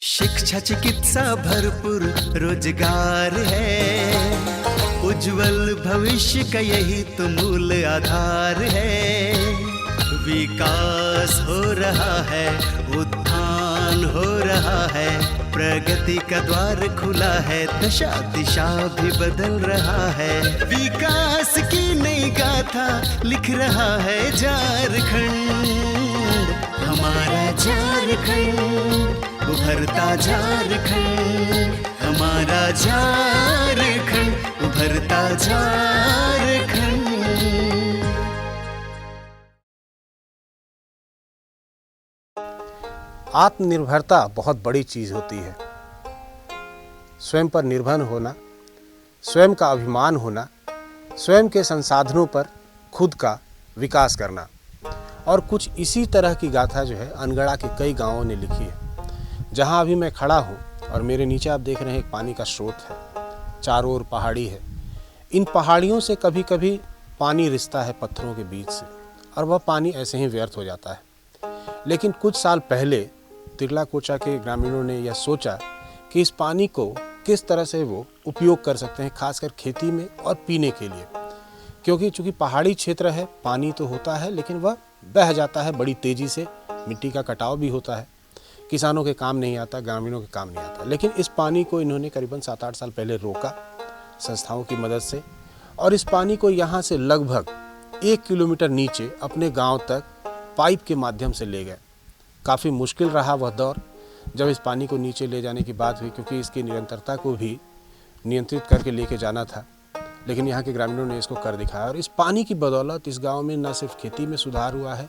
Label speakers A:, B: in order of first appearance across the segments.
A: शिक्षा चिकित्सा भरपूर रोजगार है, उज्जवल भविष्य का यही तो मूल आधार है। विकास हो रहा है, उत्थान हो रहा है, प्रगति का द्वार खुला है, दशा दिशा भी बदल रहा है। विकास की नई गाथा लिख रहा है झारखंड, हमारा झारखंड, उभरता झारखंड, हमारा झारखंड, उभरता झारखंड।
B: आत्मनिर्भरता बहुत बड़ी चीज़ होती है। स्वयं पर निर्भर होना, स्वयं का अभिमान होना, स्वयं के संसाधनों पर खुद का विकास करना। और कुछ इसी तरह की गाथा जो है अनगढ़ा के कई गांवों ने लिखी है। जहां अभी मैं खड़ा हूं और मेरे नीचे आप देख रहे हैं एक पानी का स्रोत है, चारों ओर पहाड़ी है। इन पहाड़ियों से कभी कभी पानी रिसता है पत्थरों के बीच से, और वह पानी ऐसे ही व्यर्थ हो जाता है। लेकिन कुछ साल पहले तिरला कोचा के ग्रामीणों ने यह सोचा कि इस पानी को किस तरह से वो उपयोग कर सकते हैं, खासकर खेती में और पीने के लिए। क्योंकि चूंकि पहाड़ी क्षेत्र है, पानी तो होता है लेकिन वह बह जाता है बड़ी तेज़ी से, मिट्टी का कटाव भी होता है, किसानों के काम नहीं आता, ग्रामीणों के काम नहीं आता। लेकिन इस पानी को इन्होंने करीबन 7-8 साल पहले रोका संस्थाओं की मदद से, और इस पानी को यहाँ से लगभग 1 किलोमीटर नीचे अपने गांव तक पाइप के माध्यम से ले गए। काफ़ी मुश्किल रहा वह दौर जब इस पानी को नीचे ले जाने की बात हुई, क्योंकि इसकी निरंतरता को भी नियंत्रित करके लेके जाना था। लेकिन यहाँ के ग्रामीणों ने इसको कर दिखाया, और इस पानी की बदौलत इस गांव में न सिर्फ खेती में सुधार हुआ है,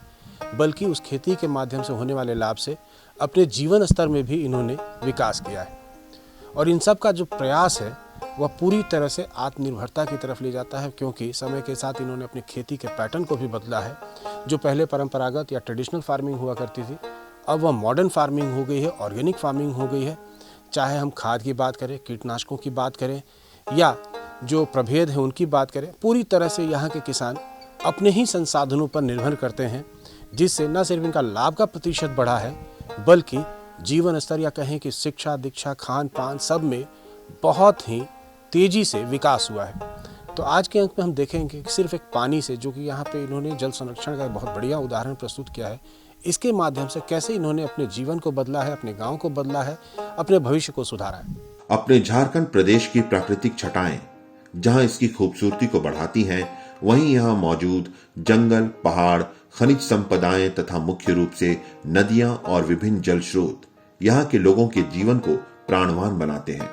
B: बल्कि उस खेती के माध्यम से होने वाले लाभ से अपने जीवन स्तर में भी इन्होंने विकास किया है। और इन सब का जो प्रयास है वह पूरी तरह से आत्मनिर्भरता की तरफ ले जाता है, क्योंकि समय के साथ इन्होंने अपनी खेती के पैटर्न को भी बदला है। जो पहले परंपरागत या ट्रेडिशनल फार्मिंग हुआ करती थी, अब वह मॉडर्न फार्मिंग हो गई है, ऑर्गेनिक फार्मिंग हो गई है। चाहे हम खाद की बात करें, कीटनाशकों की बात करें, या जो प्रभेद हैं उनकी बात करें, पूरी तरह से यहाँ के किसान अपने ही संसाधनों पर निर्भर करते हैं, जिससे न सिर्फ इनका लाभ का प्रतिशत बढ़ा है, बल्कि जीवन स्तर या कहें कि शिक्षा, दीक्षा, खान पान सब में बहुत ही तेज़ी से विकास हुआ है। तो आज के अंक में हम देखेंगे कि सिर्फ एक पानी से, जो कि यहाँ पे इन्होंने जल संरक्षण का एक बहुत बढ़िया उदाहरण प्रस्तुत किया है, इसके माध्यम से कैसे इन्होंने अपने जीवन को बदला है, अपने गांव को बदला है, अपने भविष्य को सुधारा है।
C: अपने झारखंड प्रदेश की प्राकृतिक छटाएं जहां इसकी खूबसूरती को बढ़ाती हैं, वहीं यहाँ मौजूद जंगल, पहाड़, खनिज संपदाएं तथा मुख्य रूप से नदियां और विभिन्न जल स्रोत यहाँ के लोगों के जीवन को प्राणवान बनाते हैं।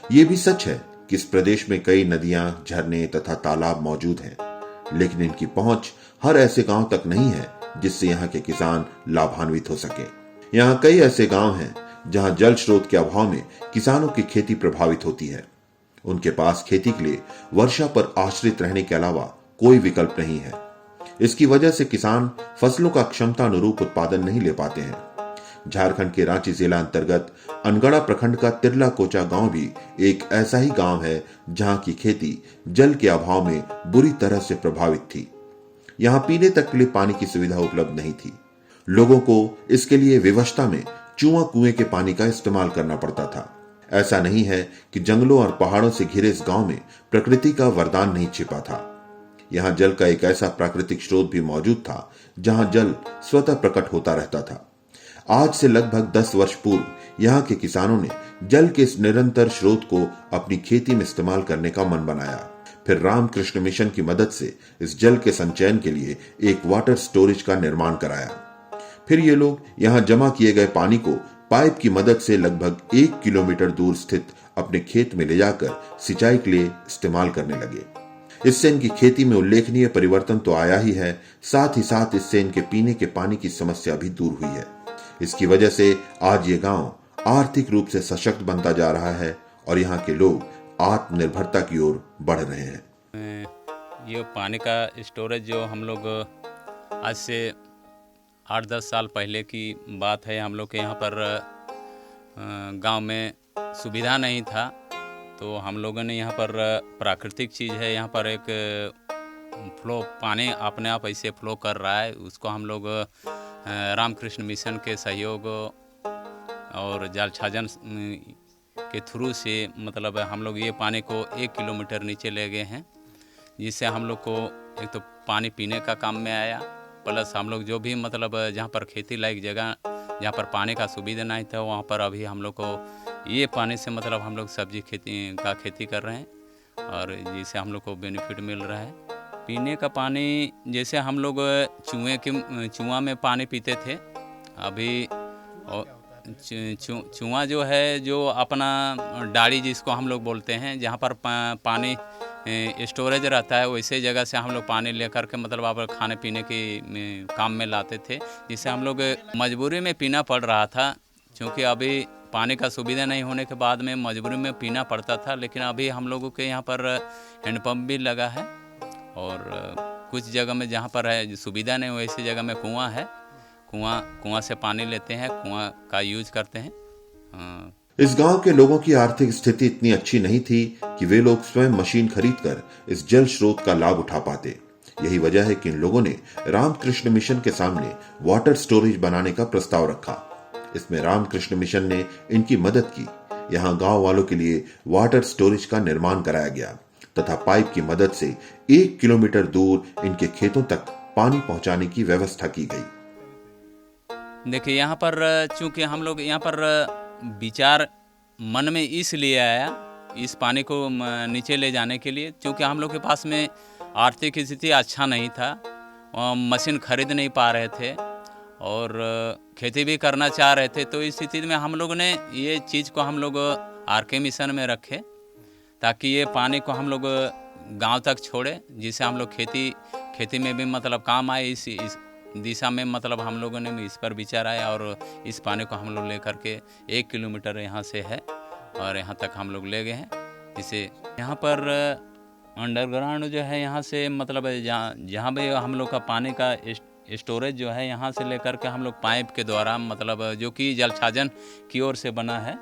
C: ये भी सच है कि इस प्रदेश में कई नदियां, झरने तथा तालाब मौजूद हैं, लेकिन इनकी पहुंच हर ऐसे गांव तक नहीं है जिससे यहाँ के किसान लाभान्वित हो सके। यहाँ कई ऐसे गांव हैं जहां जल स्रोत के अभाव में किसानों की खेती प्रभावित होती है। उनके पास खेती के लिए वर्षा पर आश्रित रहने के अलावा कोई विकल्प नहीं है। इसकी वजह से किसान फसलों का क्षमता अनुरूप उत्पादन नहीं ले पाते हैं। झारखंड के रांची जिला अंतर्गत अनगढ़ा प्रखंड का तिरला कोचा गांव भी एक ऐसा ही गांव है जहां की खेती जल के अभाव में बुरी तरह से प्रभावित थी। यहां पीने तक के लिए पानी की सुविधा उपलब्ध नहीं थी। लोगों को इसके लिए विवशता में चुआ कुएं के पानी का इस्तेमाल करना पड़ता था। ऐसा नहीं है कि जंगलों और पहाड़ों से घिरे इस गांव में प्रकृति का वरदान नहीं छिपा था। यहां जल का एक ऐसा प्राकृतिक स्रोत भी मौजूद था जहां जल स्वतः प्रकट होता रहता था। आज से लगभग 10 वर्ष पूर्व यहाँ के किसानों ने जल के इस निरंतर स्रोत को अपनी खेती में इस्तेमाल करने का मन बनाया। फिर रामकृष्ण मिशन की मदद से इस जल के संचयन के लिए एक वाटर स्टोरेज का निर्माण कराया। फिर ये लोग यहाँ जमा किए गए पानी को पाइप की मदद से लगभग 1 किलोमीटर दूर स्थित अपने खेत में ले जाकर सिंचाई के लिए इस्तेमाल करने लगे। इससे इनकी खेती में उल्लेखनीय परिवर्तन तो आया ही है, साथ ही साथ इससे इनके पीने के पानी की समस्या भी दूर हुई है। इसकी वजह से आज ये गांव आर्थिक रूप से सशक्त बनता जा रहा है और यहाँ के लोग आत्मनिर्भरता की ओर बढ़ रहे हैं।
D: ये पानी का स्टोरेज जो हम लोग आज से 8-10 साल पहले की बात है, हम लोग के यहाँ पर गांव में सुविधा नहीं था, तो हम लोगों ने यहाँ पर प्राकृतिक चीज़ है, यहाँ पर एक फ्लो पानी अपने आप ऐसे फ्लो कर रहा है, उसको हम लोग रामकृष्ण मिशन के सहयोग और जाल छाजन के थ्रू से मतलब हम लोग ये पानी को 1 किलोमीटर नीचे ले गए हैं, जिससे हम लोग को एक तो पानी पीने का काम में आया, प्लस हम लोग जो भी मतलब जहाँ पर खेती लायक जगह जहाँ पर पानी का सुविधा नहीं था वहाँ पर अभी हम लोग को ये पानी से मतलब हम लोग सब्जी खेती कर रहे हैं और जिससे हम लोग को बेनिफिट मिल रहा है। पीने का पानी जैसे हम लोग चुआ में पानी पीते थे, अभी चुआ जो है जो अपना डाड़ी जिसको हम लोग बोलते हैं, जहाँ पर पानी स्टोरेज रहता है, वैसे जगह से हम लोग पानी लेकर के मतलब आप खाने पीने के काम में लाते थे, जिससे हम लोग मजबूरी में पीना पड़ रहा था, क्योंकि अभी पानी का सुविधा नहीं होने के बाद में मजबूरी में पीना पड़ता था। लेकिन अभी हम लोगों के यहाँ पर हैंडपम्प भी लगा है और कुछ जगह में जहाँ पर है सुविधा नहीं वैसी जगह में कुआं है, कुआं से पानी लेते हैं, कुआं का यूज करते हैं।
C: इस गांव के लोगों की आर्थिक स्थिति इतनी अच्छी नहीं थी कि वे लोग स्वयं मशीन खरीदकर इस जल स्रोत का लाभ उठा पाते। यही वजह है कि इन लोगों ने रामकृष्ण मिशन के सामने वाटर स्टोरेज बनाने का प्रस्ताव रखा। इसमें रामकृष्ण मिशन ने इनकी मदद की। यहाँ गांव वालों के लिए वाटर स्टोरेज का निर्माण कराया गया तथा पाइप की मदद से 1 किलोमीटर दूर इनके खेतों तक पानी पहुंचाने की व्यवस्था की गई।
D: देखिए यहाँ पर चूंकि हम लोग यहाँ पर विचार मन में इसलिए आया इस पानी को नीचे ले जाने के लिए, क्योंकि हम लोग के पास में आर्थिक स्थिति अच्छा नहीं था, मशीन खरीद नहीं पा रहे थे और खेती भी करना चाह रहे थे। तो इस स्थिति में हम लोग ने ये चीज़ को हम लोग RK मिशन में रखे ताकि ये पानी को हम लोग गांव तक छोड़े, जिससे हम लोग खेती में भी मतलब काम आए। इस दिशा में मतलब हम लोगों ने इस पर विचार आया और इस पानी को हम लोग लेकर के 1 किलोमीटर यहाँ से है और यहाँ तक हम लोग ले गए हैं। जिसे यहाँ पर अंडरग्राउंड जो है यहाँ से मतलब जहाँ भी हम लोग का पानी का स्टोरेज जो है यहाँ से लेकर के हम लोग पाइप के द्वारा मतलब जो कि जल छाजन की ओर से बना है,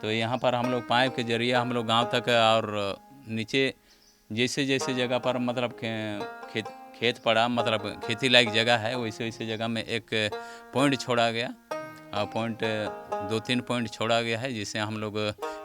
D: तो यहाँ पर हम लोग पाइप के जरिए हम लोग गांव तक और नीचे जैसे जैसे जगह पर मतलब खेत पड़ा मतलब खेती लायक जगह है वैसे वैसे जगह में एक पॉइंट छोड़ा गया और 2-3 पॉइंट छोड़ा गया है, जिसे हम लोग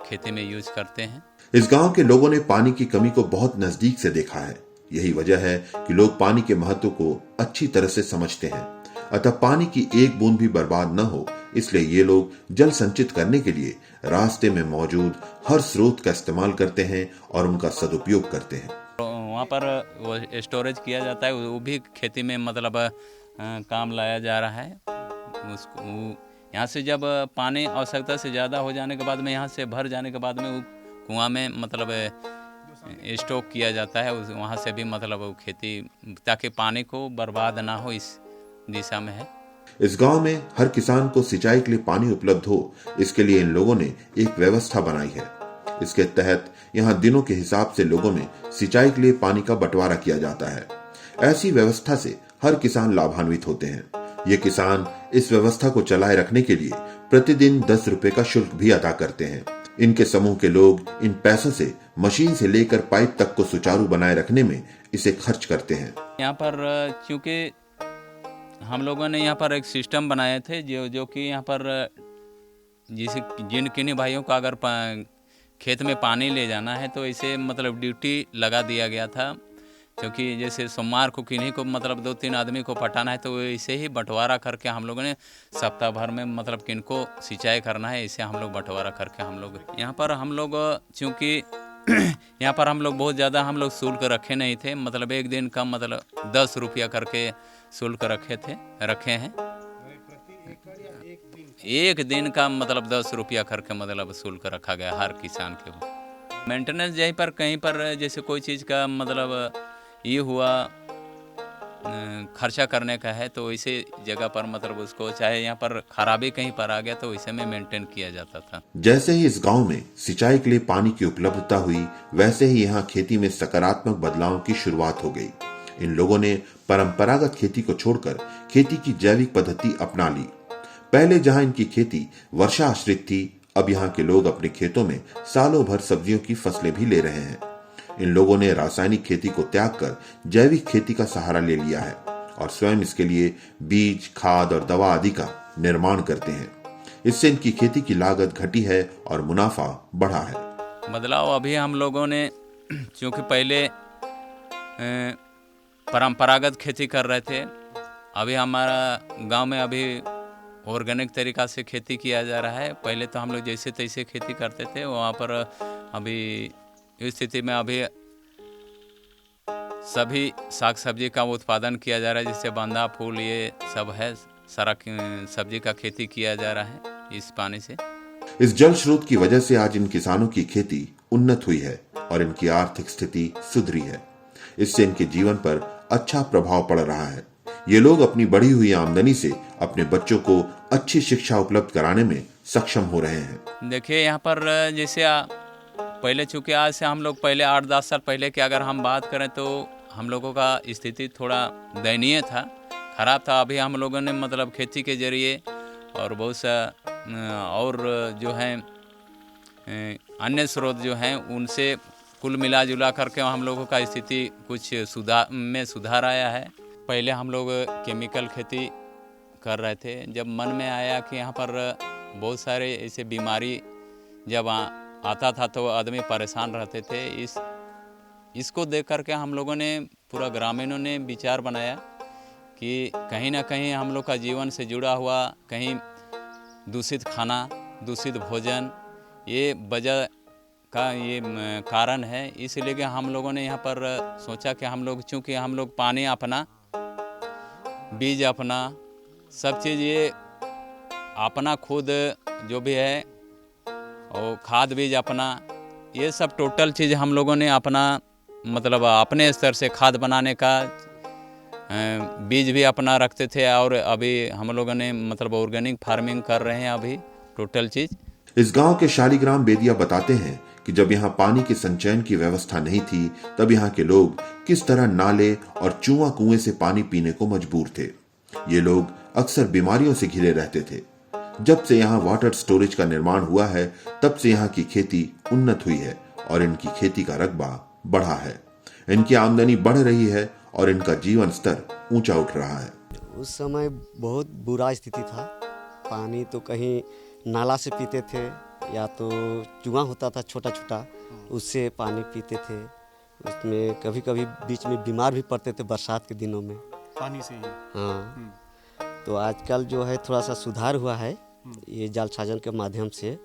D: खेती में यूज करते हैं।
C: इस गांव के लोगों ने पानी की कमी को बहुत नजदीक से देखा है। यही वजह है कि लोग पानी के महत्व को अच्छी तरह से समझते हैं। अतः पानी की एक बूंद भी बर्बाद न हो, इसलिए ये लोग जल संचित करने के लिए रास्ते में मौजूद हर स्रोत का इस्तेमाल करते हैं और उनका सदुपयोग करते हैं।
D: वहाँ पर वो स्टोरेज किया जाता है, वो भी खेती में मतलब काम लाया जा रहा है। उसको यहाँ से जब पानी आवश्यकता से ज़्यादा हो जाने के बाद में यहाँ से भर जाने के बाद में वो कुआं में मतलब स्टॉक किया जाता है, वहाँ से भी मतलब वो खेती ताकि पानी को बर्बाद ना हो इस दिशा में है।
C: इस गांव में हर किसान को सिंचाई के लिए पानी उपलब्ध हो, इसके लिए इन लोगों ने एक व्यवस्था बनाई है। इसके तहत यहाँ दिनों के हिसाब से लोगों में सिंचाई के लिए पानी का बंटवारा किया जाता है। ऐसी व्यवस्था से हर किसान लाभान्वित होते हैं। ये किसान इस व्यवस्था को चलाए रखने के लिए प्रतिदिन 10 रुपए का शुल्क भी अदा करते हैं। इनके समूह के लोग इन पैसों से मशीन से लेकर पाइप तक को सुचारू बनाए रखने में इसे खर्च करते हैं।
D: यहाँ पर क्योंकि हम लोगों ने यहाँ पर एक सिस्टम बनाए थे जो कि यहाँ पर जिन किन्हीं भाइयों का अगर खेत में पानी ले जाना है तो इसे मतलब ड्यूटी लगा दिया गया था, क्योंकि जैसे सोमवार को किन्हीं को मतलब 2-3 आदमी को पटाना है तो इसे ही बंटवारा करके हम लोगों ने सप्ताह भर में मतलब किनको सिंचाई करना है इसे हम लोग बंटवारा करके हम लोग यहाँ पर हम लोग चूँकि यहाँ पर हम लोग बहुत ज़्यादा हम लोग शुल्क रखे नहीं थे, मतलब एक दिन का मतलब 10 रुपया करके शुल्क रखे हैं। एक दिन का मतलब 10 रुपया करके मतलब शुल्क रखा गया हर किसान के। मेंटेनेंस यहीं पर कहीं पर जैसे कोई चीज़ का मतलब ये हुआ खर्चा करने का है तो इसे जगह पर मतलब उसको चाहे यहाँ पर खराबी कहीं पर आ गया तो इसे में मेंटेन किया जाता था।
C: जैसे ही इस गांव में सिंचाई के लिए पानी की उपलब्धता हुई, वैसे ही यहाँ खेती में सकारात्मक बदलाव की शुरुआत हो गई। इन लोगों ने परंपरागत खेती को छोड़कर खेती की जैविक पद्धति अपना ली। पहले जहाँ इनकी खेती वर्षा आश्रित थी, अब यहाँ के लोग अपने खेतों में सालों भर सब्जियों की फसलें भी ले रहे हैं। इन लोगों ने रासायनिक खेती को त्याग कर जैविक खेती का सहारा ले लिया है और स्वयं इसके लिए बीज, खाद और दवा आदि का निर्माण करते हैं। इससे इनकी खेती की लागत घटी है और मुनाफा बढ़ा है।
D: बदलाव अभी हम लोगों ने क्योंकि पहले परंपरागत खेती कर रहे थे, अभी हमारा गांव में अभी ऑर्गेनिक तरीक़ा से खेती किया जा रहा है। पहले तो हम लोग जैसे तैसे खेती करते थे, वहाँ पर अभी इस स्थिति में अभी सभी साग सब्जी का उत्पादन किया जा रहा है, जिससे बंधा फूल ये सब है, सारा सब्जी का खेती किया जा रहा है इस पानी से।
C: इस जल स्रोत की वजह से आज इन किसानों की खेती उन्नत हुई है और इनकी आर्थिक स्थिति सुधरी है। इससे इनके जीवन पर अच्छा प्रभाव पड़ रहा है। ये लोग अपनी बढ़ी हुई आमदनी से अपने बच्चों को अच्छी शिक्षा उपलब्ध कराने में सक्षम हो रहे हैं।
D: देखिए यहाँ पर जैसे पहले चूँकि आज से हम लोग पहले 8-10 साल पहले की अगर हम बात करें तो हम लोगों का स्थिति थोड़ा दयनीय था, ख़राब था। अभी हम लोगों ने मतलब खेती के ज़रिए और बहुत सा और जो है अन्य स्रोत जो हैं उनसे कुल मिला जुला करके हम लोगों का स्थिति कुछ सुधार आया है। पहले हम लोग केमिकल खेती कर रहे थे, जब मन में आया कि यहाँ पर बहुत सारे ऐसे बीमारी जब आता था तो आदमी परेशान रहते थे। इसको देख करके हम लोगों ने पूरा ग्रामीणों ने विचार बनाया कि कहीं ना कहीं हम लोग का जीवन से जुड़ा हुआ कहीं दूषित खाना, दूषित भोजन ये वजह का ये कारण है। इसलिए कि हम लोगों ने यहाँ पर सोचा कि हम लोग चूँकि हम लोग पानी अपना, बीज अपना, सब चीज़ ये अपना खुद जो भी है और खाद बीज अपना, ये सब टोटल चीज़ हम लोगों ने अपना मतलब अपने स्तर से खाद बनाने का बीज भी अपना रखते थे। और अभी हम लोगों ने मतलब ऑर्गेनिक फार्मिंग कर रहे हैं अभी टोटल चीज़।
C: इस गांव के शालिग्राम बेदिया बताते हैं कि जब यहाँ पानी के संचयन की व्यवस्था नहीं थी तब यहाँ के लोग किस तरह नाले और चूआ कुएं से पानी पीने को मजबूर थे। ये लोग अक्सर बीमारियों से घिरे रहते थे। जब से यहाँ वाटर स्टोरेज का निर्माण हुआ है तब से यहाँ की खेती उन्नत हुई है और इनकी खेती का रकबा बढ़ा है। इनकी आमदनी बढ़ रही है और इनका जीवन स्तर ऊंचा उठ रहा है।
E: उस समय बहुत बुरा स्थिति था। पानी तो कहीं नाला से पीते थे या तो चूहा होता था छोटा छोटा, उससे पानी पीते थे। उसमें कभी कभी बीच में बीमार भी पड़ते थे बरसात के दिनों में
B: पानी से ही।
E: हाँ, तो आजकल जो है थोड़ा सा सुधार हुआ है ये जल साजन के माध्यम से।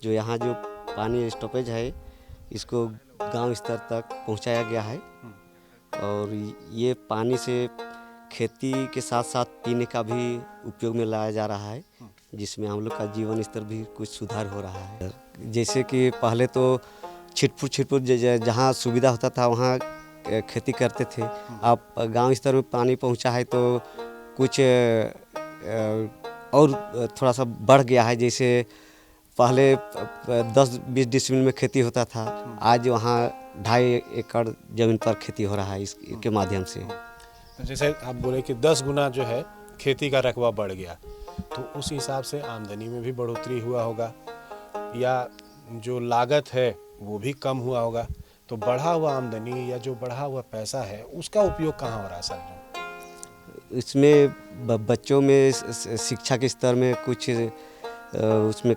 E: जो यहाँ जो पानी स्टॉपेज है इसको गांव स्तर तक पहुँचाया गया है और ये पानी से खेती के साथ साथ पीने का भी उपयोग में लाया जा रहा है, जिसमें हम लोग का जीवन स्तर भी कुछ सुधार हो रहा है। जैसे कि पहले तो छिटपुट जहाँ सुविधा होता था वहाँ खेती करते थे। अब गांव स्तर में पानी पहुँचा है तो कुछ और थोड़ा सा बढ़ गया है। जैसे पहले 10-20 डिसमिल में खेती होता था, आज वहाँ 2.5 एकड़ ज़मीन पर खेती हो रहा है इसके माध्यम से।
B: तो जैसे आप बोले कि 10 गुना जो है खेती का रकबा बढ़ गया, तो उस हिसाब से आमदनी में भी बढ़ोतरी हुआ होगा या जो लागत है वो भी कम हुआ होगा। तो बढ़ा हुआ आमदनी या जो बढ़ा हुआ पैसा है उसका उपयोग कहाँ हो रहा है सर?
E: इसमें बच्चों में शिक्षा के स्तर में कुछ उसमें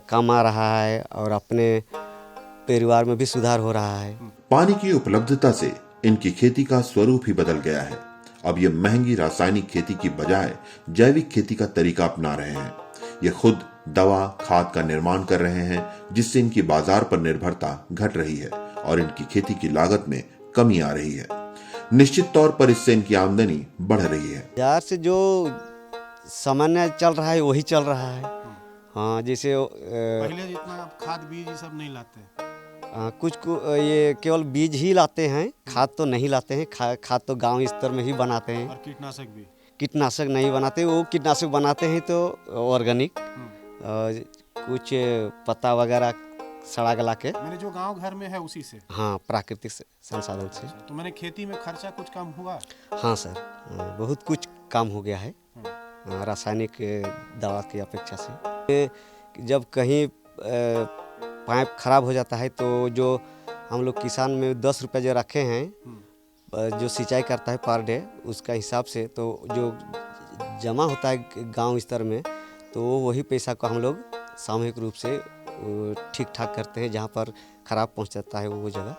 E: काम आ रहा है और अपने परिवार में भी सुधार हो रहा है।
C: पानी की उपलब्धता से इनकी खेती का स्वरूप ही बदल गया है। अब ये महंगी रासायनिक खेती की बजाय जैविक खेती का तरीका अपना रहे हैं। ये खुद दवा खाद का निर्माण कर रहे हैं, जिससे इनकी बाजार पर निर्भरता घट रही है और इनकी खेती की लागत में कमी आ रही है। निश्चित तौर पर इससे इनकी आमदनी बढ़ रही है।
E: बाजार से जो सामान्य चल रहा है वही चल रहा है। हाँ, जैसे
B: पहले जितना आप खाद बीज ये सब नहीं लाते?
E: ये केवल बीज ही लाते हैं, खाद तो नहीं लाते हैं। खाद तो गांव स्तर में ही बनाते हैं।
B: और कीटनाशक भी?
E: कीटनाशक नहीं बनाते, वो कीटनाशक बनाते हैं तो ऑर्गेनिक कुछ पत्ता वगैरह सड़ा गला के।
B: मैंने जो गांव घर में है उसी से?
E: हाँ, प्राकृतिक संसाधन से।
B: तो मैंने खेती में खर्चा कुछ कम हुआ?
E: हाँ सर, बहुत कुछ कम हो गया है रासायनिक दवा की अपेक्षा से। जब कहीं पाइप खराब हो जाता है तो जो हम लोग किसान में 10 रुपये जो रखे हैं जो सिंचाई करता है पर डे, उसका हिसाब से तो जो जमा होता है गांव स्तर में तो तो वही पैसा को हम लोग सामूहिक रूप से ठीक ठाक करते हैं, जहाँ पर ख़राब पहुँच जाता है वो जगह,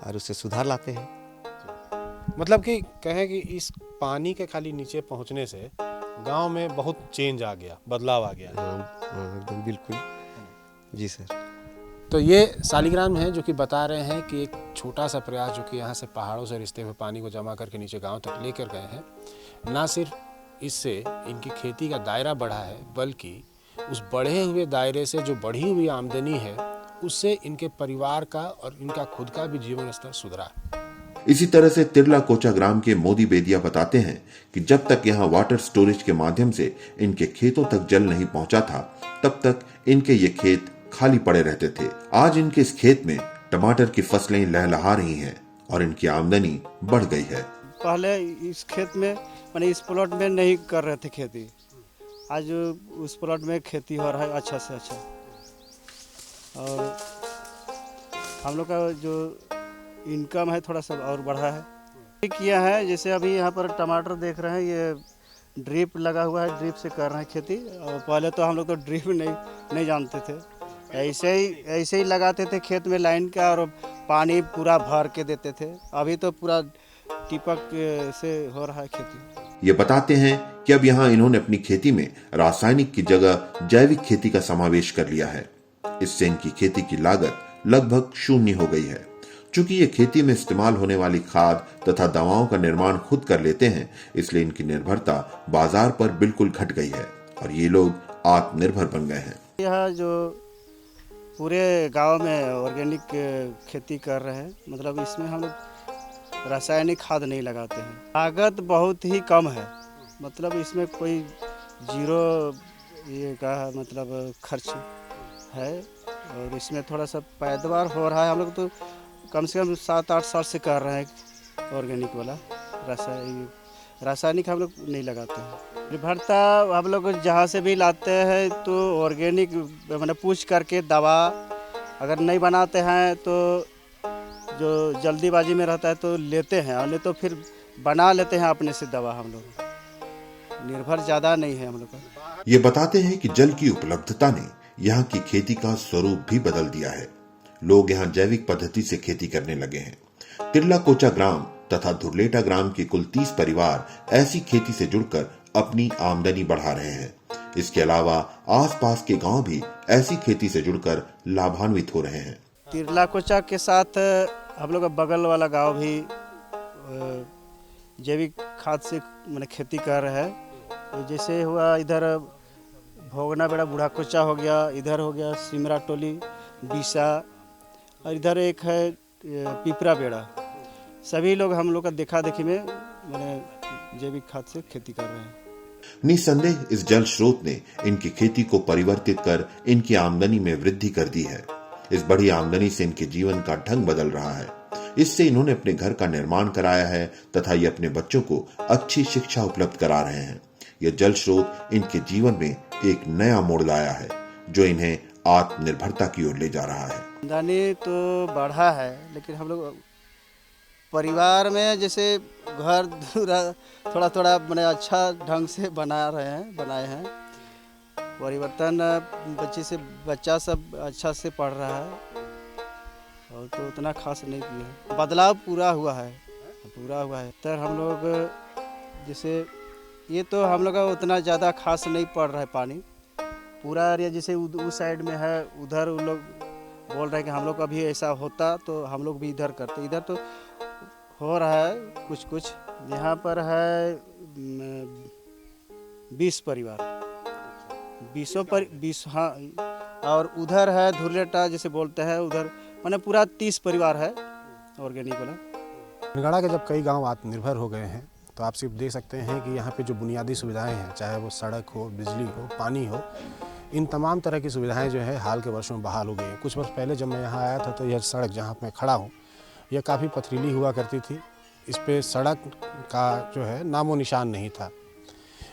E: और उससे सुधार लाते हैं।
B: मतलब कि कहें कि इस पानी के खाली नीचे पहुंचने से गांव में बहुत चेंज आ गया, बदलाव आ गया है।
E: हाँ एकदम बिल्कुल जी सर।
B: तो ये शालिग्राम है जो कि बता रहे हैं कि एक छोटा सा प्रयास जो कि यहाँ से पहाड़ों से रिश्ते हुए पानी को जमा करके नीचे गांव तक लेकर गए हैं, ना सिर्फ इससे इनकी खेती का दायरा बढ़ा है, बल्कि उस बढ़े हुए दायरे से जो बढ़ी हुई आमदनी है उससे इनके परिवार का और इनका खुद का भी जीवन स्तर सुधरा।
C: इसी तरह से तिरला कोचा ग्राम के मोदी बेदिया बताते हैं कि जब तक यहाँ वाटर स्टोरेज के माध्यम से इनके खेतों तक जल नहीं पहुंचा था, तब तक इनके ये खेत खाली पड़े रहते थे। आज इनके इस खेत में टमाटर की फसलें लहलहा रही हैं और इनकी आमदनी बढ़ गई है।
F: पहले इस खेत में माने इस प्लॉट में नहीं कर रहे थे खेती, आज उस प्लॉट में खेती हो रहा है अच्छा से अच्छा। और हम लोग का जो इनकम है थोड़ा सा और बढ़ा है। किया है जैसे अभी यहाँ पर टमाटर देख रहे हैं, ये ड्रिप लगा हुआ है, ड्रिप से कर रहे हैं खेती। और पहले तो हम लोग तो ड्रिप नहीं जानते थे, ऐसे ही लगाते थे खेत में लाइन का और पानी पूरा भर के देते थे। अभी तो पूरा टिपक से हो रहा है खेती।
C: ये बताते हैं कि अब यहाँ इन्होंने अपनी खेती में रासायनिक की जगह जैविक खेती का समावेश कर लिया है। इससे इनकी खेती की लागत लगभग शून्य हो गई है। चूंकि ये खेती में इस्तेमाल होने वाली खाद तथा दवाओं का निर्माण खुद कर लेते हैं, इसलिए इनकी निर्भरता बाजार पर बिल्कुल घट गई है और ये लोग आत्मनिर्भर बन गए हैं।
F: यह जो पूरे गांव में ऑर्गेनिक खेती कर रहे हैं, मतलब इसमें हम लोग रासायनिक खाद नहीं लगाते हैं। लागत बहुत ही कम है, मतलब इसमें कोई जीरो ये का मतलब खर्च है। और इसमें थोड़ा सा पैदावार हो रहा है। हम लोग तो कम से कम 7-8 साल से कर रहे हैं ऑर्गेनिक वाला। रासायनिक हम लोग नहीं लगाते हैं। निर्भरता हम लोग जहाँ से भी लाते हैं तो ऑर्गेनिक मैंने पूछ करके दवा अगर नहीं बनाते हैं तो जो जल्दीबाजी में रहता है तो लेते हैं, और नहीं तो फिर बना लेते हैं अपने से दवा। हम लोग निर्भर ज़्यादा नहीं है हम लोग का।
C: ये बताते हैं कि जल की उपलब्धता ने यहाँ की खेती का स्वरूप भी बदल दिया है। लोग यहाँ जैविक पद्धति से खेती करने लगे हैं। तिरला कोचा ग्राम तथा धुरलेटा ग्राम के कुल 30 परिवार ऐसी खेती से जुड़कर अपनी आमदनी बढ़ा रहे हैं। इसके अलावा आसपास के गांव भी ऐसी खेती से जुड़कर लाभान्वित हो रहे हैं।
F: तिरला कोचा के साथ हम लोग का बगल वाला गांव भी जैविक खाद से मैंने खेती कर रहे हैं। जैसे हुआ इधर भोगना बेड़ा बूढ़ा कोचा हो गया, इधर हो गया सिमरा टोली बीसा, और इधर एक है पिपरा बेड़ा। सभी लोग हम लोग का देखा देखी में मैंने जैविक खाद से खेती कर रहे हैं।
C: निसंदेह इस जल स्रोत ने इनकी खेती को परिवर्तित कर इनकी आमदनी में वृद्धि कर दी है। इस बड़ी आमदनी से इनके जीवन का ढंग बदल रहा है। इससे इन्होंने अपने घर का निर्माण कराया है तथा ये अपने बच्चों को अच्छी शिक्षा उपलब्ध करा रहे हैं। यह जल स्रोत इनके जीवन में एक नया मोड़ लाया है जो इन्हें आत्मनिर्भरता की ओर ले जा रहा है।
F: आमदनी तो बढ़ा है, लेकिन हम लोग परिवार में जैसे घर थोड़ा थोड़ा मैंने अच्छा ढंग से बनाए हैं। परिवर्तन बच्चा सब अच्छा से पढ़ रहा है, और तो उतना खास नहीं किया। बदलाव पूरा हुआ है। तो हम लोग जैसे ये तो हम लोग का उतना ज़्यादा खास नहीं पड़ रहा है पानी। पूरा एरिया जैसे उस साइड में है, उधर उन लोग बोल रहे हैं कि हम लोग का भी ऐसा होता तो हम लोग भी इधर करते। इधर तो हो रहा है कुछ। यहाँ पर है 20 परिवार, 20 हाँ। और उधर है धुरलेटा जैसे बोलते हैं, उधर माने पूरा 30 परिवार है ऑर्गेनिक वाला।
B: मनगढ़ा के जब कई गांव आत्मनिर्भर हो गए हैं तो आप सिर्फ देख सकते हैं कि यहाँ पे जो बुनियादी सुविधाएं हैं, चाहे वो सड़क हो, बिजली हो, पानी हो, इन तमाम तरह की सुविधाएं जो है हाल के वर्षों में बहाल हो गई हैं। कुछ वर्ष पहले जब मैं यहाँ आया था तो यह सड़क जहाँ मैं खड़ा हूँ यह काफ़ी पथरीली हुआ करती थी। इस पे सड़क का जो है नामो निशान नहीं था।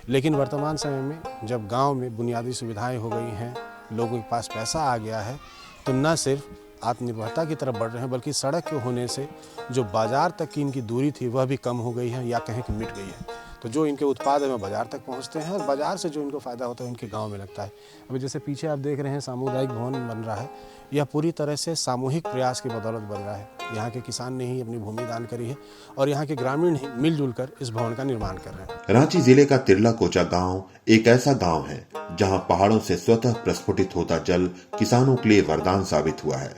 B: लेकिन वर्तमान समय में जब गांव में बुनियादी सुविधाएं हो गई हैं, लोगों के पास पैसा आ गया है, तो न सिर्फ आत्मनिर्भरता की तरफ बढ़ रहे हैं, बल्कि सड़क के होने से जो बाज़ार तक की इनकी दूरी थी वह भी कम हो गई है, या कहें कि मिट गई है। तो जो इनके उत्पाद है वो बाज़ार तक पहुंचते हैं और बाज़ार से जो इनको फ़ायदा होता है इनके गांव में लगता है। अभी जैसे पीछे आप देख रहे हैं सामुदायिक भवन बन रहा है, यह पूरी तरह से सामूहिक प्रयास की बदौलत बन रहा है। यहाँ के किसान ने ही अपनी भूमि दान करी है और यहाँ के ग्रामीण ही मिलजुल कर इस भवन का निर्माण कर रहे हैं।
C: रांची जिले का तिरला कोचा गांव एक ऐसा गांव है जहां पहाड़ों से स्वतः प्रस्फुटित होता जल किसानों के लिए वरदान साबित हुआ है।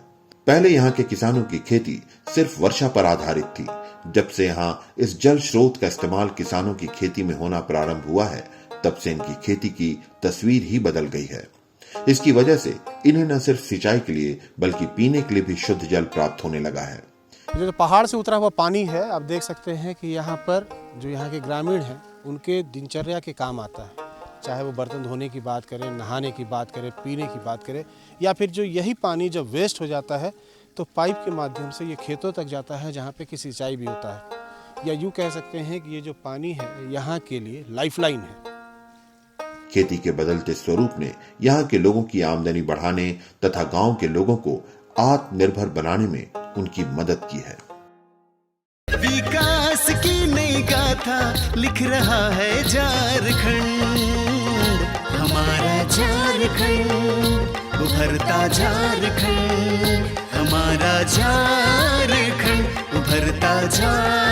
C: पहले यहाँ के किसानों की खेती सिर्फ वर्षा पर आधारित थी। जब से यहाँ इस जल स्रोत का इस्तेमाल किसानों की खेती में होना प्रारंभ हुआ है, तब से इनकी खेती की तस्वीर ही बदल गई है। इसकी वजह से इन्हें न सिर्फ सिंचाई के लिए बल्कि पीने के लिए भी शुद्ध जल प्राप्त होने लगा है।
B: जो पहाड़ से उतरा हुआ पानी है, आप देख सकते हैं कि यहाँ पर जो यहाँ के ग्रामीण हैं उनके दिनचर्या के काम आता है। चाहे वो बर्तन धोने की बात करें, नहाने की बात करें, पीने की बात करें, या फिर जो यही पानी जब वेस्ट हो जाता है तो पाइप के माध्यम से ये खेतों तक जाता है जहाँ पे कि सिंचाई भी होता है। या यूँ कह सकते हैं कि ये जो पानी है यहाँ के लिए लाइफलाइन है।
C: खेती के बदलते स्वरूप ने यहाँ के लोगों की आमदनी बढ़ाने तथा गांव के लोगों को आत्मनिर्भर बनाने में उनकी मदद की है।
A: विकास की नई गाथा लिख रहा है झारखंड, हमारा झारखंड, उभरता झारखंड, हमारा झारखंड, उभरता झारखंड।